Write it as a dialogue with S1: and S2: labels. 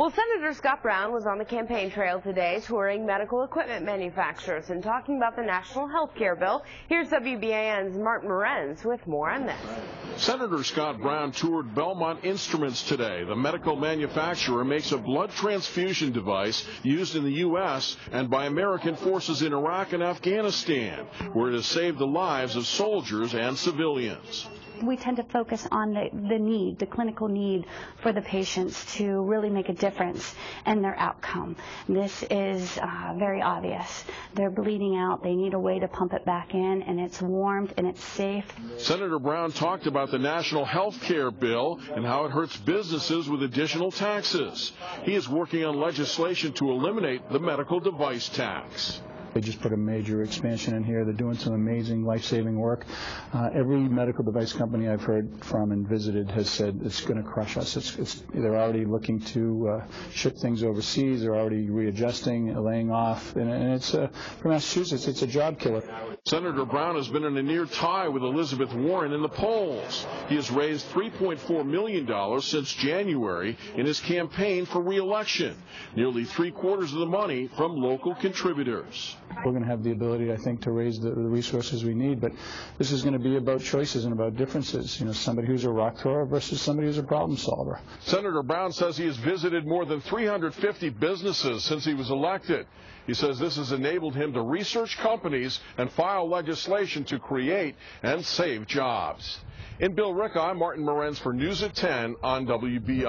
S1: Well, Senator Scott Brown was on the campaign trail today touring medical equipment manufacturers and talking about the national health care bill. Here's WBAN's Martin Morenz with more on this.
S2: Senator Scott Brown toured Belmont Instruments today. The medical manufacturer makes a blood transfusion device used in the U.S. and by American forces in Iraq and Afghanistan, where it has saved the lives of soldiers and civilians.
S3: We tend to focus on the clinical need for the patients to really make a difference in their outcome. This is very obvious. They're bleeding out. They need a way to pump it back in, and it's warmed and it's safe.
S2: Senator Brown talked about the national health care bill and how it hurts businesses with additional taxes. He is working on legislation to eliminate the medical device tax.
S4: They just put a major expansion in here. They're doing some amazing life-saving work. Every medical device company I've heard from and visited has said it's going to crush us. They're already looking to ship things overseas. They're already readjusting, laying off. And it's for Massachusetts, it's a job killer.
S2: Senator Brown has been in a near tie with Elizabeth Warren in the polls. He has raised $3.4 million since January in his campaign for re-election, nearly three-quarters of the money from local contributors.
S4: We're going to have the ability, I think, to raise the resources we need, but this is going to be about choices and about differences. You know, somebody who's a rock thrower versus somebody who's a problem solver.
S2: Senator Brown says he has visited more than 350 businesses since he was elected. He says this has enabled him to research companies and file legislation to create and save jobs. In Billerica, I'm Martin Morenz for News at 10 on WBI.